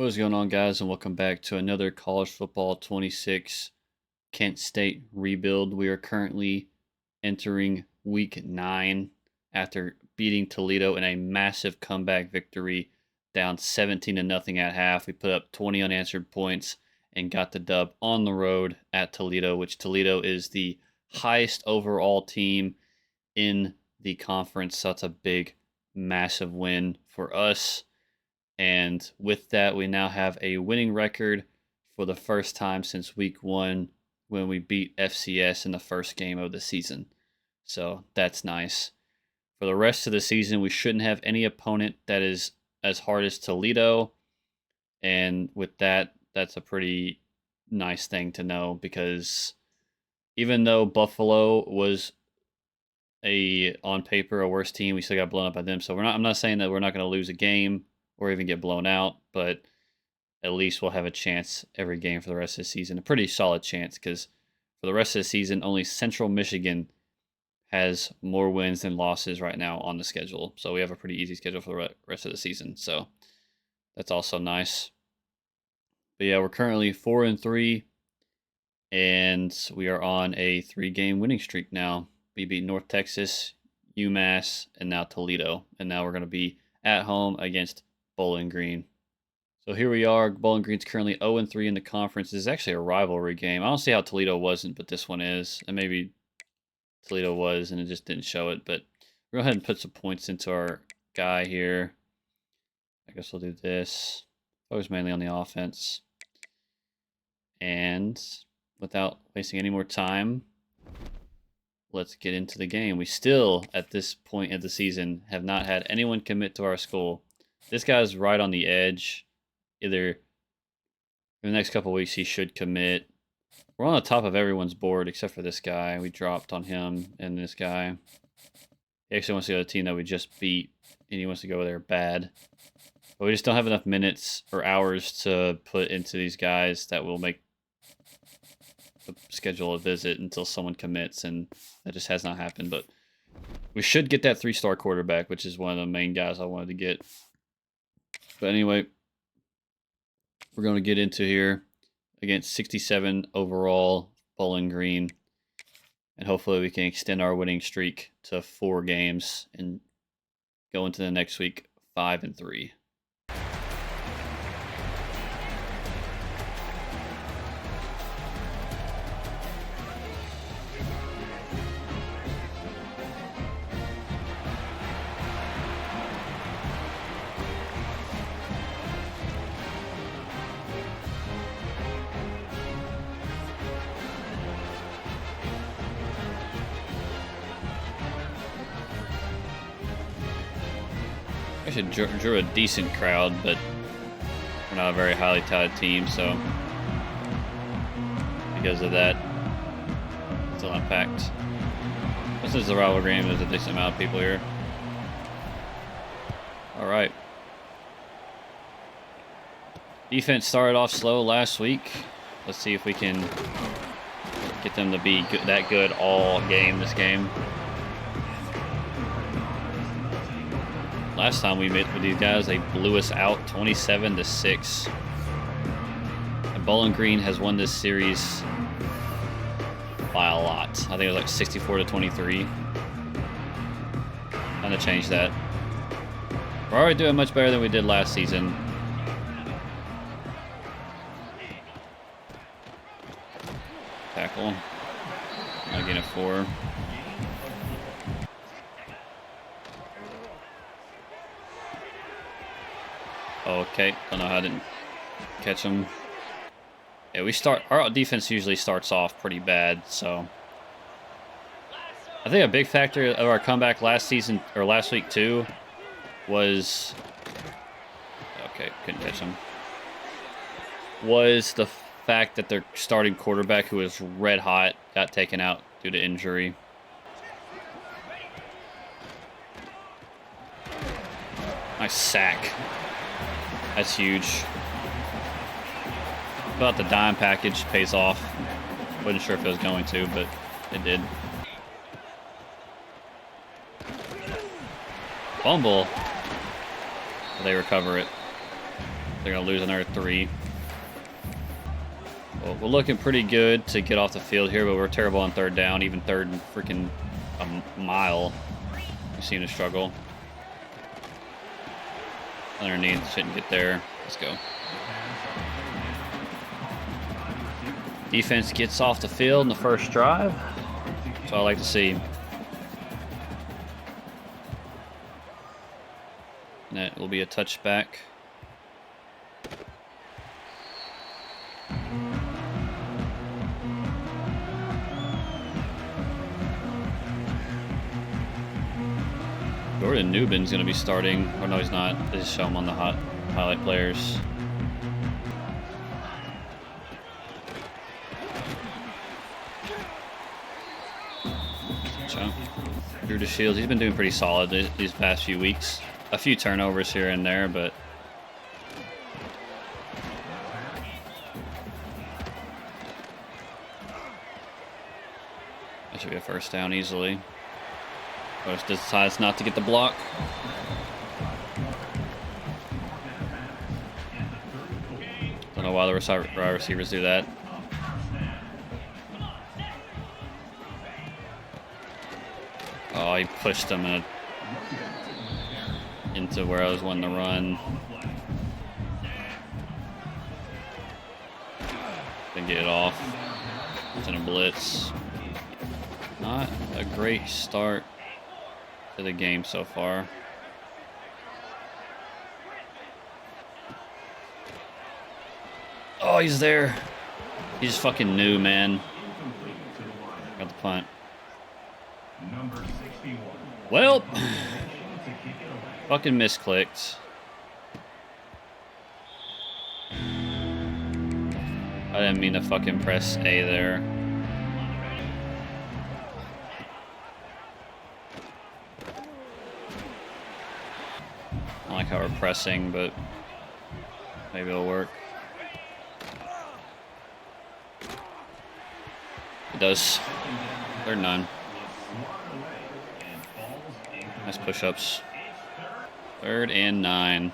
What is going on, guys, and welcome back to another College Football 26 Kent State rebuild. We are currently entering week 9 after beating Toledo in a massive comeback victory, down 17-0 at half. We put up 20 unanswered points and got the dub on the road at Toledo, which Toledo is the highest overall team in the conference. So that's a big, massive win for us. And with that, we now have a winning record for the first time since week 1 when we beat FCS in the first game of the season. So that's nice. For the rest of the season, we shouldn't have any opponent that is as hard as Toledo. And with that, that's a pretty nice thing to know, because even though Buffalo was on paper a worse team, we still got blown up by them. So I'm not saying that we're not going to lose a game or even get blown out, but at least we'll have a chance every game for the rest of the season. A pretty solid chance, because for the rest of the season, only Central Michigan has more wins than losses right now on the schedule. So we have a pretty easy schedule for the rest of the season. So that's also nice. But yeah, we're currently 4-3, and we are on a 3-game winning streak now. We beat North Texas, UMass, and now Toledo. And now we're going to be at home against Bowling Green. So here we are. Bowling Green's currently 0-3 in the conference. This is actually a rivalry game. I don't see how Toledo wasn't, but this one is. And maybe Toledo was, and it just didn't show it. But we'll go ahead and put some points into our guy here. I guess we'll do this. Focus mainly on the offense. And without wasting any more time, let's get into the game. We still, at this point of the season, have not had anyone commit to our school. This guy's right on the edge. Either in the next couple weeks, he should commit. We're on the top of everyone's board except for this guy. We dropped on him and this guy. He actually wants to go to the team that we just beat, and he wants to go there bad. But we just don't have enough minutes or hours to put into these guys that will make the schedule a visit until someone commits, and that just has not happened. But we should get that 3-star quarterback, which is one of the main guys I wanted to get. But anyway, we're going to get into here against 67 overall Bowling Green, and hopefully we can extend our winning streak to 4 games and go into the next week 5-3. Actually drew a decent crowd, but we're not a very highly touted team, so because of that, it's still not packed. This is the rival game. There's a decent amount of people here. All right. Defense started off slow last week. Let's see if we can get them to be that good all game this game. Last time we met with these guys, they blew us out 27-6. And Bowling Green has won this series by a lot. I think it was like 64-23. Trying to change that. We're already doing much better than we did last season. Tackle. Now gain a 4. Okay, don't know how I didn't catch him. Yeah, our defense usually starts off pretty bad, so I think a big factor of our comeback last season, or last week too, was couldn't catch him, was the fact that their starting quarterback, who was red hot, got taken out due to injury. Nice sack. That's huge. But the dime package pays off. Wasn't sure if it was going to, but it did. Fumble. They recover it. They're going to lose another 3. Well, we're looking pretty good to get off the field here, but we're terrible on third down, even third and freaking a mile. We seem to struggle. Underneath, shouldn't get there. Let's go. Defense gets off the field in the first drive. That's what I like to see. And that will be a touchback. Jordan Newbin's going to be starting. Or no, he's not. They just show him on the highlight players. Drew DeShields, he's been doing pretty solid these past few weeks. A few turnovers here and there, but that should be a first down easily. Coach decides not to get the block. Don't know why the wide receivers do that. Oh, he pushed him into where I was wanting to run. Didn't get it off. It's in a blitz. Not a great start to the game so far. Oh, he's there. He just fucking knew, man. Got the punt. Well, fucking misclicked. I didn't mean to fucking press A there. I like how we're pressing, but maybe it'll work. It does. They're none. Nice push-ups. 3rd and 9.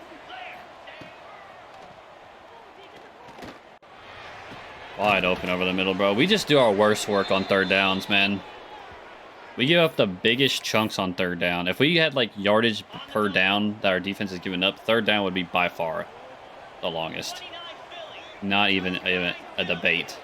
Wide open over the middle, bro. We just do our worst work on third downs, man. We give up the biggest chunks on third down. If we had, like, yardage per down that our defense is giving up, third down would be by far the longest. Not even a debate.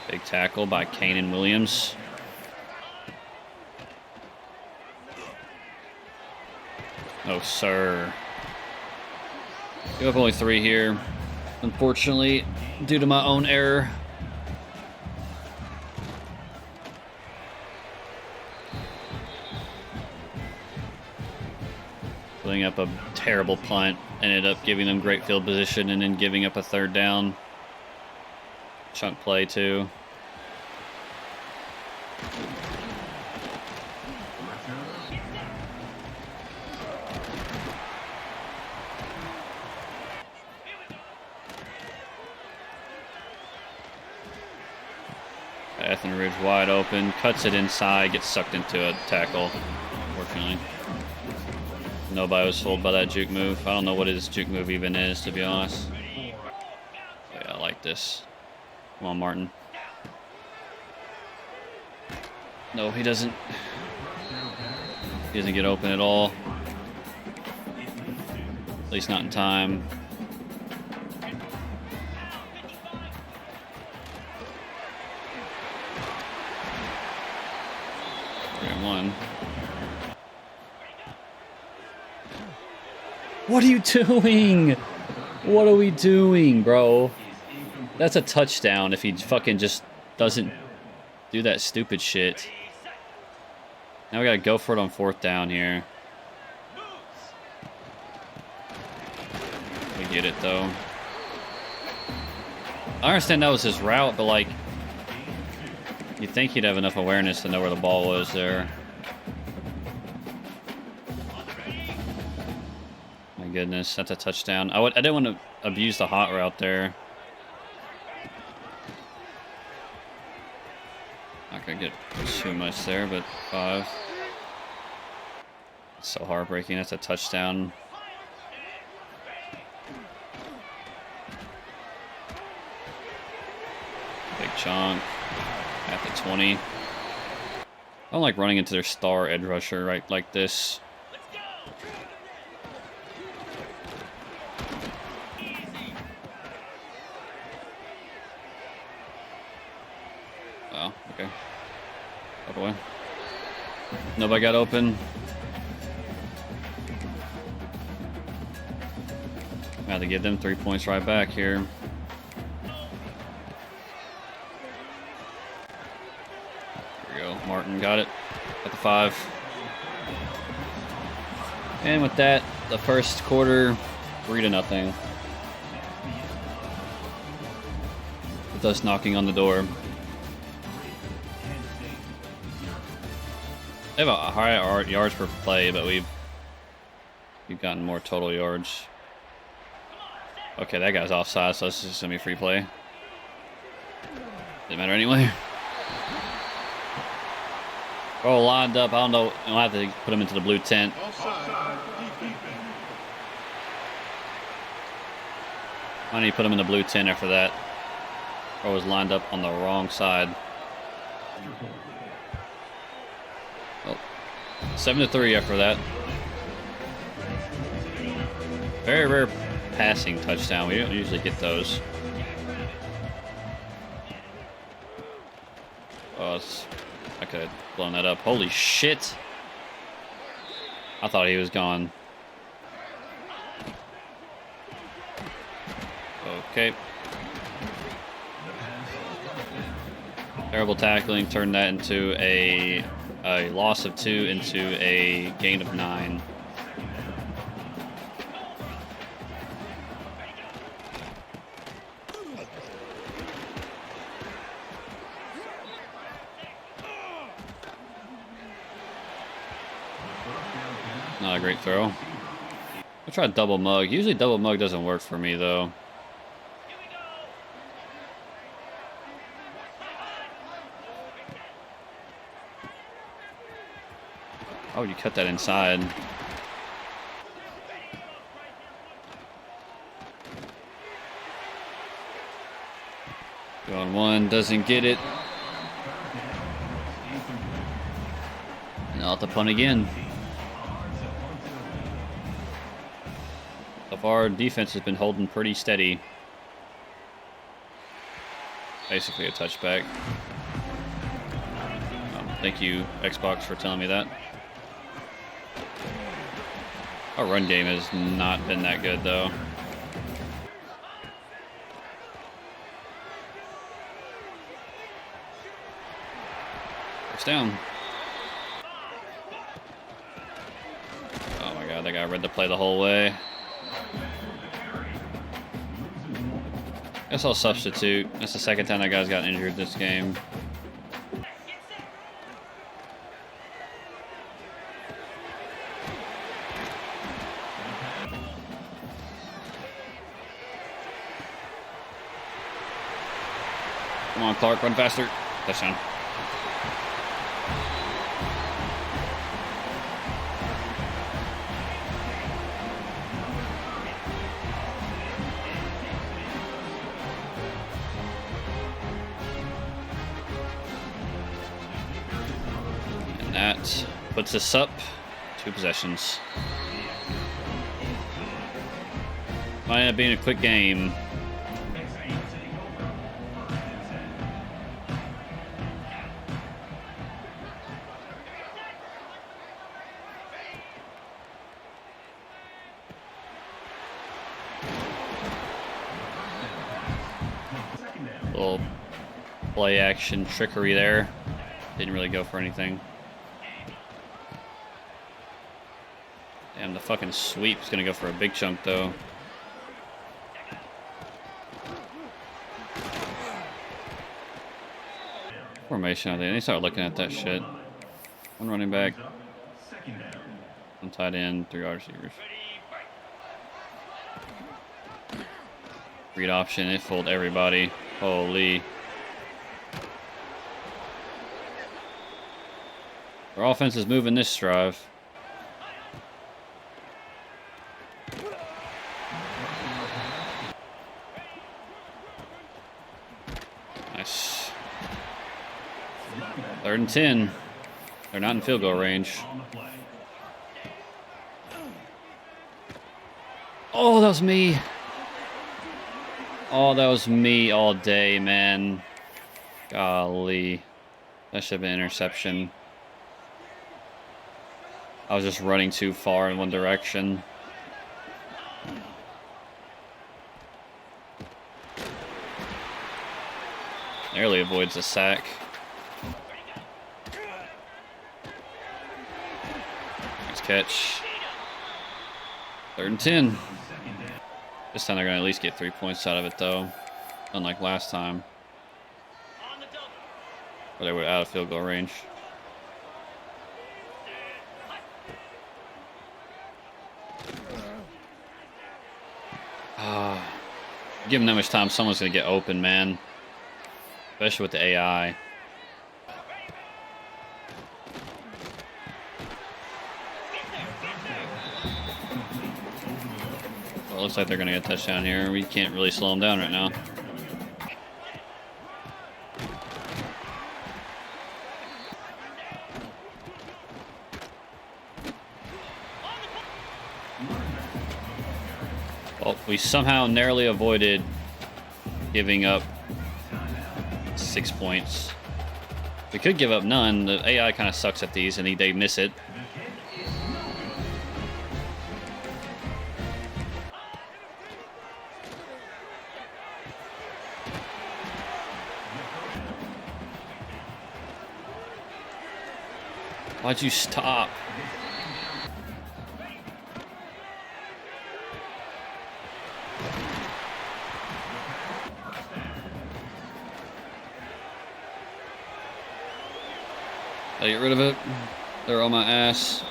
Big tackle by Kanan Williams. Oh, sir. You have only 3 here, unfortunately, due to my own error. Putting up a terrible punt, ended up giving them great field position and then giving up a third down. Chunk play, too. Etheridge wide open, cuts it inside, gets sucked into a tackle, unfortunately. Nobody was fooled by that juke move. I don't know what his juke move even is, to be honest. But yeah, I like this. Come on, Martin. No, he doesn't. He doesn't get open at all. At least not in time. One. What are you doing? What are we doing, bro? That's a touchdown if he fucking just doesn't do that stupid shit. Now we gotta go for it on 4th down here. We get it, though. I understand that was his route, but, like, you'd think he'd have enough awareness to know where the ball was there. My goodness, that's a touchdown. I didn't want to abuse the hot route there. Not gonna get too much there, but 5. It's so heartbreaking. That's a touchdown. Big chunk at the 20. I don't like running into their star edge rusher right like this. Oh, okay. Up away. Nobody got open. I had to give them 3 points right back here. There we go. Martin got it at the 5. And with that, the first quarter, 3-0. With us knocking on the door. They have a high yards per play, but we've gotten more total yards. Okay, that guy's offside, so this is just gonna be free play. Didn't matter anyway. Oh, lined up. I don't know. I'll have to put him into the blue tent. I need to put him in the blue tent after that. I was lined up on the wrong side. Oh, 7-3 after that. Very rare passing touchdown. We don't usually get those. Oh, I could have blown that up. Holy shit. I thought he was gone. Okay. Terrible tackling. Turned that into a loss of 2 into a gain of 9. Not a great throw. I'll try double mug. Usually double mug doesn't work for me though. Oh, you cut that inside. Going 1, doesn't get it. And I'll have to punt again. So far, defense has been holding pretty steady. Basically a touchback. Thank you, Xbox, for telling me that. Our run game has not been that good, though. First down. Oh my god, that guy read the play the whole way. Guess I'll substitute. That's the second time that guy's got injured this game. Come on, Clark, run faster. Touchdown. And that puts us up 2 possessions. Might end up being a quick game. Little play action trickery there. Didn't really go for anything. Damn, the fucking sweep's gonna go for a big chunk though. Formation, I think. They start looking at that shit. 1 running back. 1 tight end, 3 wide receivers. Read option, it fooled everybody. Holy. Our offense is moving this drive. Nice. 3rd and 10. They're not in field goal range. Oh, that was me. Oh, that was me all day, man. Golly. That should have been an interception. I was just running too far in one direction. Nearly avoids a sack. Nice catch. 3rd and 10. This time they're going to at least get 3 points out of it, though. Unlike last time, where they were out of field goal range. Give them that much time, someone's going to get open, man. Especially with the AI. Well, it looks like they're going to get a touchdown here. We can't really slow them down right now. Well, we somehow narrowly avoided giving up 6 points. We could give up none. The AI kind of sucks at these, and they miss it. Why'd you stop? Gotta get rid of it. They're on my ass.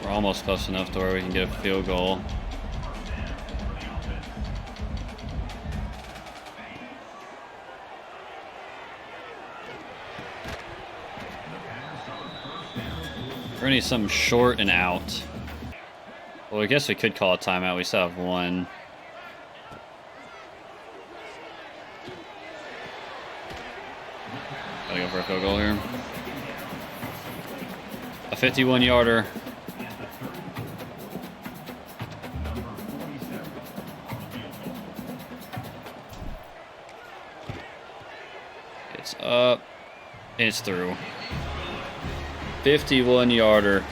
We're almost close enough to where we can get a field goal. We're gonna need something short and out. Well, I guess we could call a timeout. We still have one. Gotta go for a field goal here. A 51-yarder. It's up. It's through. 51-yarder.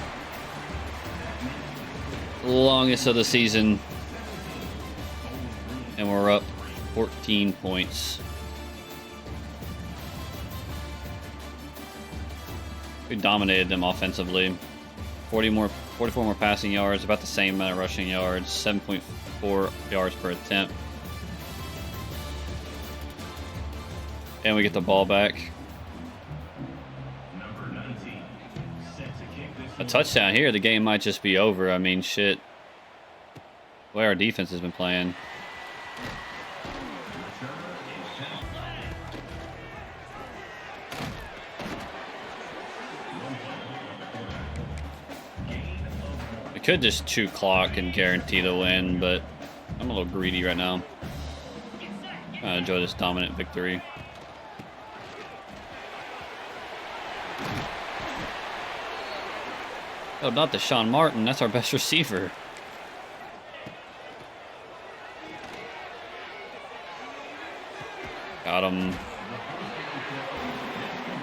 Longest of the season, and we're up 14 points. We dominated them offensively. 44 more passing yards, about the same amount of rushing yards, 7.4 yards per attempt. And we get the ball back. A touchdown here, the game might just be over. I mean, shit. The way our defense has been playing. We could just chew clock and guarantee the win, but I'm a little greedy right now. I enjoy this dominant victory. Oh, not Deshaun Martin. That's our best receiver. Got him.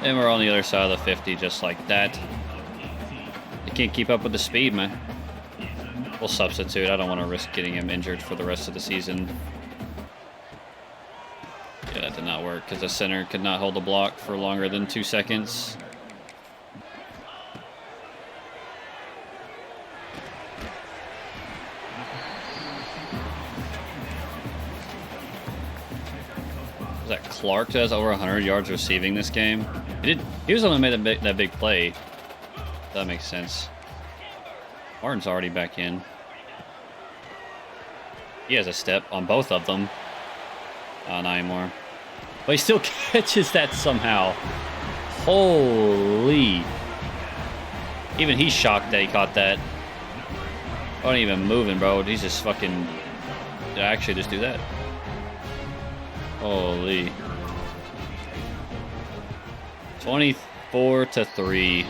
And we're on the other side of the 50 just like that. You can't keep up with the speed, man. We'll substitute. I don't want to risk getting him injured for the rest of the season. Yeah, that did not work because the center could not hold the block for longer than 2 seconds. Was that Clark that has over 100 yards receiving this game? He was the one who made that big play. That makes sense. Martin's already back in. He has a step on both of them. Not anymore. But he still catches that somehow. Holy. Even he's shocked that he caught that. I wasn't even moving, bro. He's just fucking... Did I actually just do that? Holy. 24-3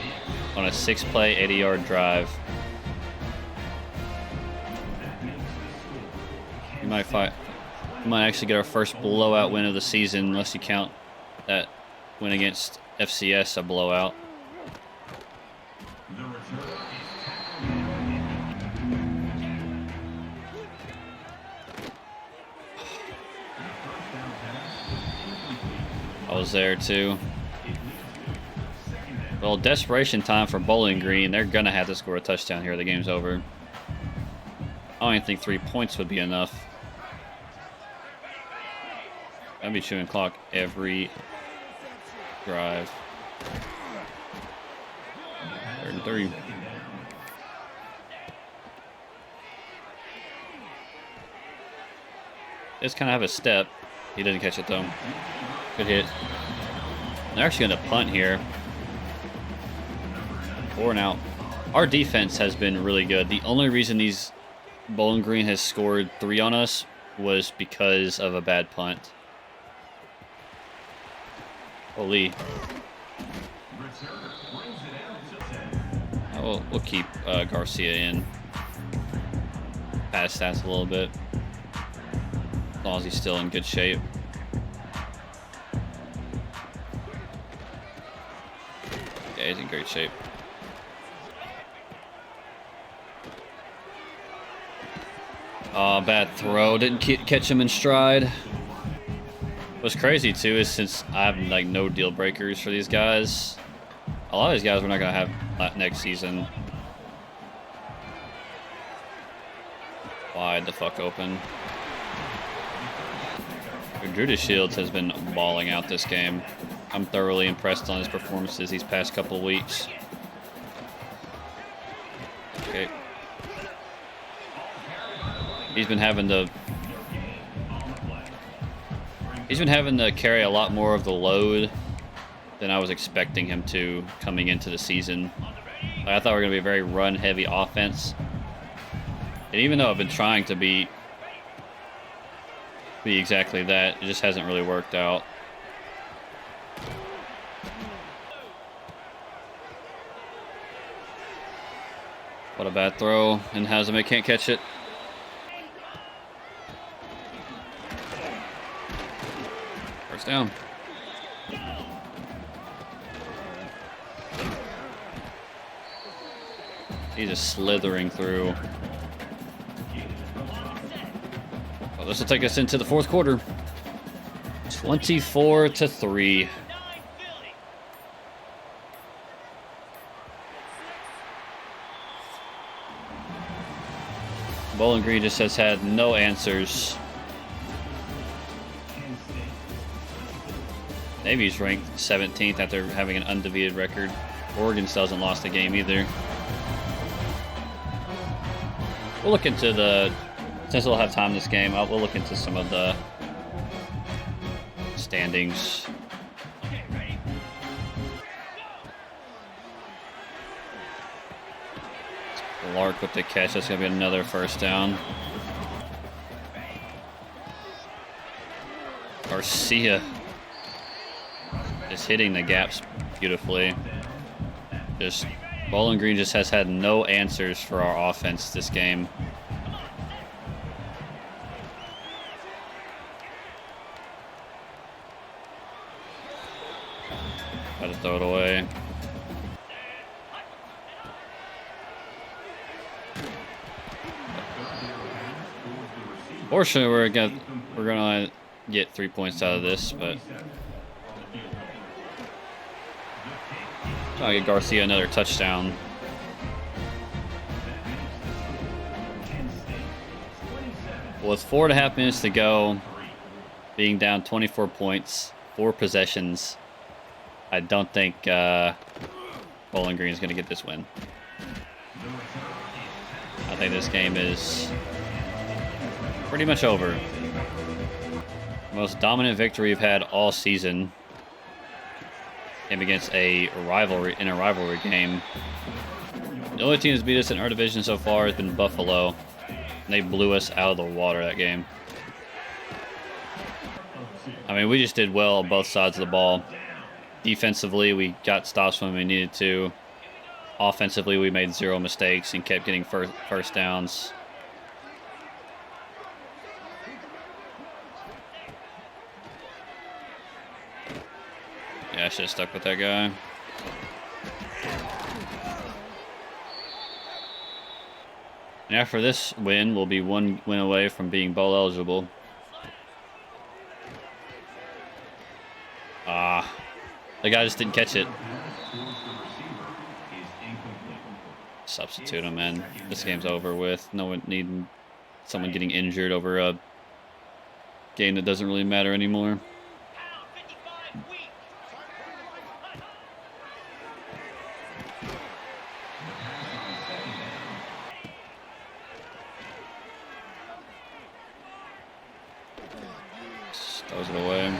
on a 6-play, 80-yard drive. We might actually get our first blowout win of the season, unless you count that win against FCS a blowout. I was there too. Well, desperation time for Bowling Green. They're gonna have to score a touchdown here. The game's over. I don't even think 3 points would be enough. I'd be chewing clock every drive. 3rd and 3. Just kind of have a step. He didn't catch it though. Good hit. They're actually going to punt here. 4 and out. Our defense has been really good. The only reason Bowling Green has scored 3 on us was because of a bad punt. Holy. We'll keep Garcia in. Pass stats a little bit. As long as he's still in good shape. Yeah, he's in great shape. Oh, bad throw. Didn't catch him in stride. What's crazy, too, is since I have, like, no deal breakers for these guys, a lot of these guys we're not going to have next season. Wide the fuck open. Judas Shields has been balling out this game. I'm thoroughly impressed on his performances these past couple of weeks. Okay. He's been having to carry a lot more of the load than I was expecting him to coming into the season. I thought we were going to be a very run-heavy offense. And even though I've been trying to be exactly that, it just hasn't really worked out. What a bad throw, and Hazame can't catch it. First down. He's just slithering through. Well, this will take us into the 4th quarter. 24-3. Bowling Green just has had no answers. Navy's ranked 17th after having an undefeated record. Oregon still hasn't lost a game either. We'll look into since we'll have time this game, we'll look into some of the standings. Lark with the catch. That's going to be another first down. Garcia is hitting the gaps beautifully. Just Bowling Green just has had no answers for our offense this game. Got to throw it away. Fortunately, we're gonna get 3 points out of this, but I'll get Garcia another touchdown. With 4.5 minutes to go, being down 24 points, 4 possessions, I don't think Bowling Green is going to get this win. I think this game is pretty much over. Most dominant victory we've had all season. Came against a rivalry game. The only team that's beat us in our division so far has been Buffalo. And they blew us out of the water that game. I mean, we just did well on both sides of the ball. Defensively, we got stops when we needed to. Offensively, we made 0 mistakes and kept getting first downs. Yeah, I should have stuck with that guy. And after this win, we'll be 1 win away from being bowl eligible. The guy just didn't catch it. Substitute him, man. This game's over with. No one needing someone getting injured over a game that doesn't really matter anymore. Throws it away.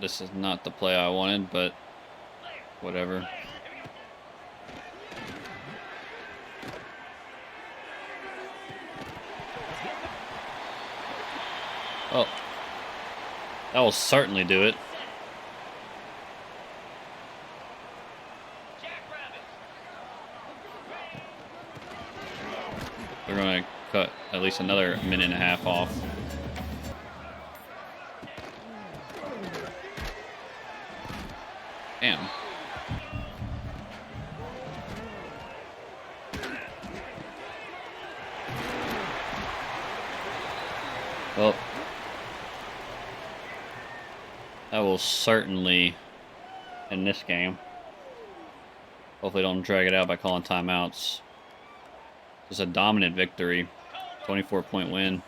This is not the play I wanted, but whatever. Oh, that will certainly do it. They're going to cut at least another minute and a half off. Damn. Well, that will certainly end this game. Hopefully don't drag it out by calling timeouts. It's a dominant victory. 24-point win.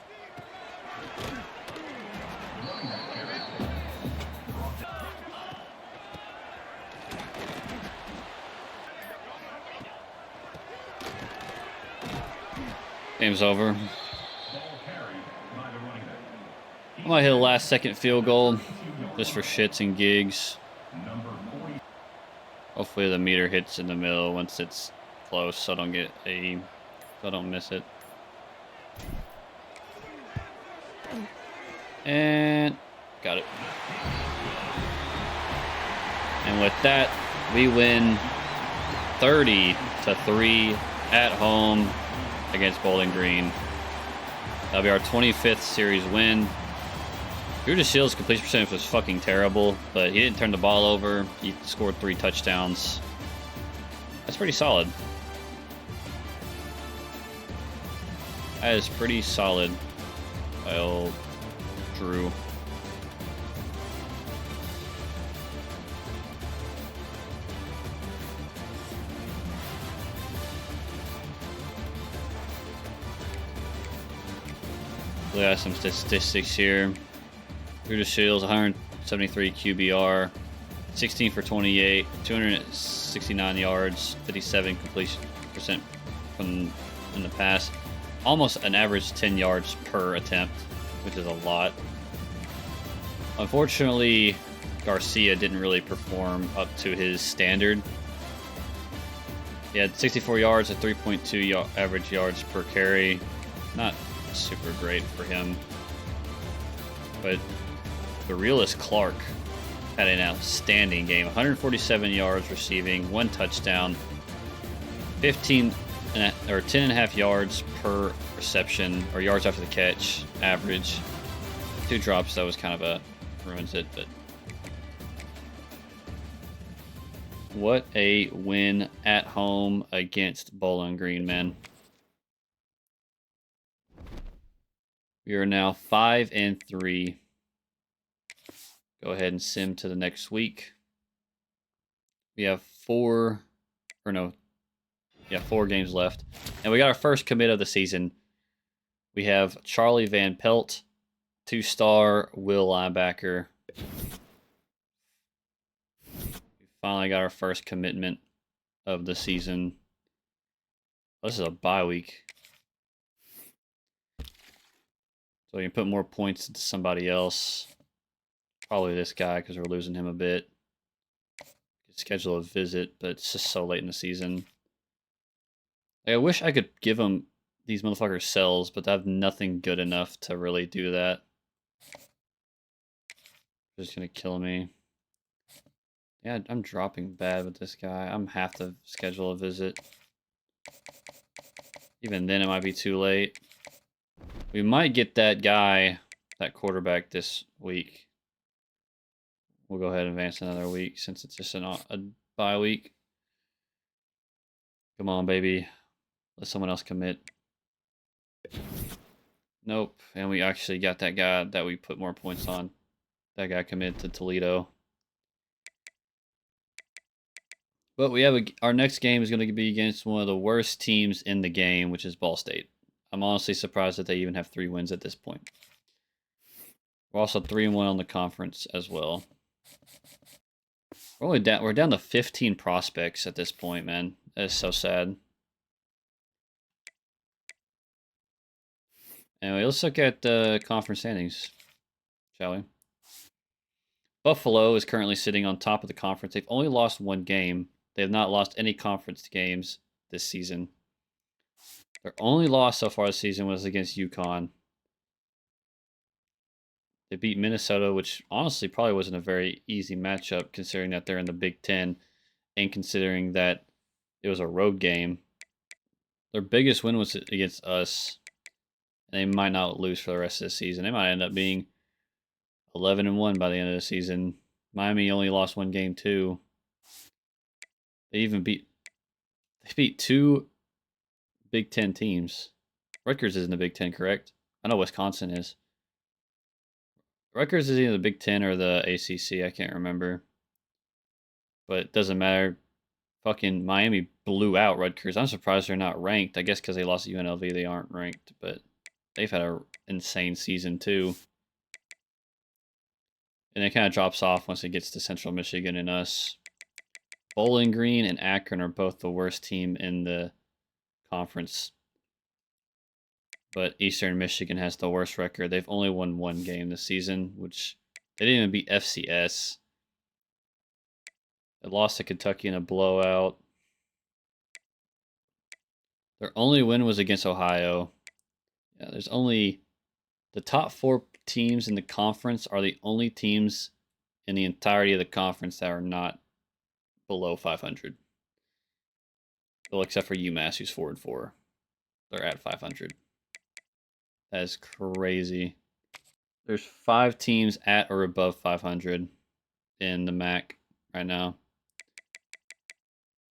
Game's over. I might hit a last-second field goal just for shits and gigs. Hopefully the meter hits in the middle once it's close, so I don't miss it. And got it. And with that, we win 30-3 at home against Bowling Green. That'll be our 25th series win. Drew DeShield's completion percentage was fucking terrible, but he didn't turn the ball over. He scored 3 touchdowns. That's pretty solid. That is pretty solid by old Drew. We got some statistics here. Drew DeShield's 173 QBR, 16 for 28, 269 yards, 57 completion percent in the pass. Almost an average 10 yards per attempt, which is a lot. Unfortunately, Garcia didn't really perform up to his standard. He had 64 yards at 3.2 average yards per carry. Not super great for him. But the realist Clark had an outstanding game. 147 yards receiving, 1 touchdown, 10.5 yards per reception, or yards after the catch, average. 2 drops, that was kind of ruins it, but what a win at home against Bowling Green, man. We are now 5-3. Go ahead and sim to the next week. We have 4 games left. And we got our first commit of the season. We have Charlie Van Pelt, 2-star will linebacker. We finally got our first commitment of the season. This is a bye week. So you can put more points into somebody else. Probably this guy because we're losing him a bit. Schedule a visit, but it's just so late in the season. Like, I wish I could give them these motherfuckers cells, but I have nothing good enough to really do that. They're just gonna kill me. Yeah, I'm dropping bad with this guy. I'm have to schedule a visit. Even then, it might be too late. We might get that guy, that quarterback, this week. We'll go ahead and advance another week since it's just a bye week. Come on, baby. Let someone else commit. Nope. And we actually got that guy that we put more points on. That guy committed to Toledo. But we have our next game is going to be against one of the worst teams in the game, which is Ball State. I'm honestly surprised that they even have 3 wins at this point. We're also 3-1 on the conference as well. We're down to 15 prospects at this point, man. That is so sad. Anyway, let's look at the conference standings, shall we? Buffalo is currently sitting on top of the conference. They've only lost 1 game. They have not lost any conference games this season. Their only loss so far this season was against UConn. They beat Minnesota, which honestly probably wasn't a very easy matchup considering that they're in the Big Ten and considering that it was a road game. Their biggest win was against us. And they might not lose for the rest of the season. They might end up being 11-1 by the end of the season. Miami only lost 1 game too. They beat 2 Big Ten teams. Rutgers is in the Big Ten, correct? I know Wisconsin is. Rutgers is either the Big Ten or the ACC. I can't remember. But it doesn't matter. Fucking Miami blew out Rutgers. I'm surprised they're not ranked. I guess because they lost to UNLV, they aren't ranked. But they've had an insane season too. And it kind of drops off once it gets to Central Michigan and us. Bowling Green and Akron are both the worst team in the conference. But Eastern Michigan has the worst record. They've only won 1 game this season, which they didn't even beat FCS. They lost to Kentucky in a blowout. Their only win was against Ohio. Yeah, there's only the top 4 teams in the conference are the only teams in the entirety of the conference that are not below 500. Well, except for UMass, who's 4-4. They're at 500. That is crazy. There's 5 teams at or above 500 in the MAC right now.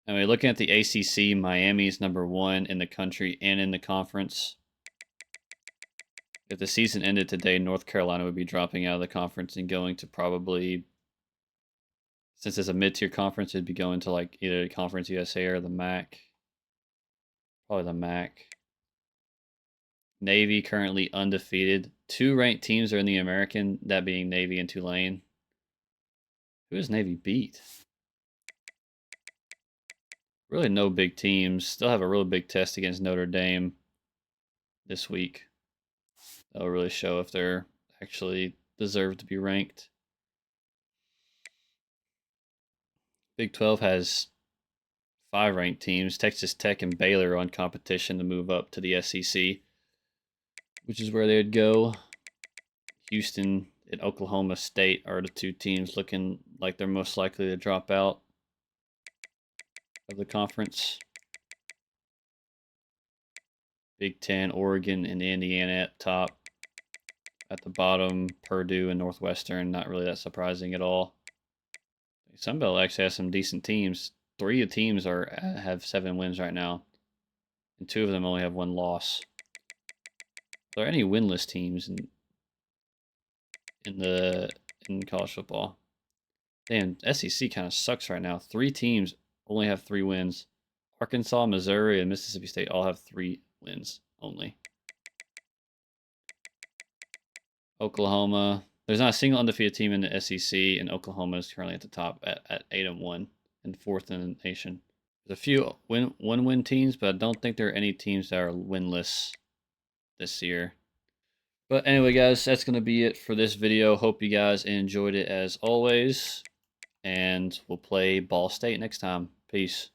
Anyway, looking at the ACC, Miami's #1 in the country and in the conference. If the season ended today, North Carolina would be dropping out of the conference and going to probably, since it's a mid-tier conference, it'd be going to like either Conference USA or the MAC. Probably the MAC. Navy currently undefeated. 2 ranked teams are in the American, that being Navy and Tulane. Who does Navy beat? Really no big teams. Still have a real big test against Notre Dame this week. That'll really show if they're actually deserve to be ranked. Big 12 has 5 ranked teams. Texas Tech and Baylor are on competition to move up to the SEC, which is where they'd go. Houston and Oklahoma State are the 2 teams looking like they're most likely to drop out of the conference. Big 10, Oregon and Indiana at top. At the bottom, Purdue and Northwestern, not really that surprising at all. Sunbelt actually has some decent teams. 3 of the teams have 7 wins right now, and 2 of them only have 1 loss. Are there any winless teams in college football? Damn, SEC kind of sucks right now. 3 teams only have 3 wins. Arkansas, Missouri, and Mississippi State all have 3 wins only. Oklahoma. There's not a single undefeated team in the SEC, and Oklahoma is currently at the top at 8-1 and 4th in the nation. There's a few one-win teams, but I don't think there are any teams that are winless this year. But anyway, guys, that's going to be it for this video. Hope you guys enjoyed it as always. And we'll play Ball State next time. Peace.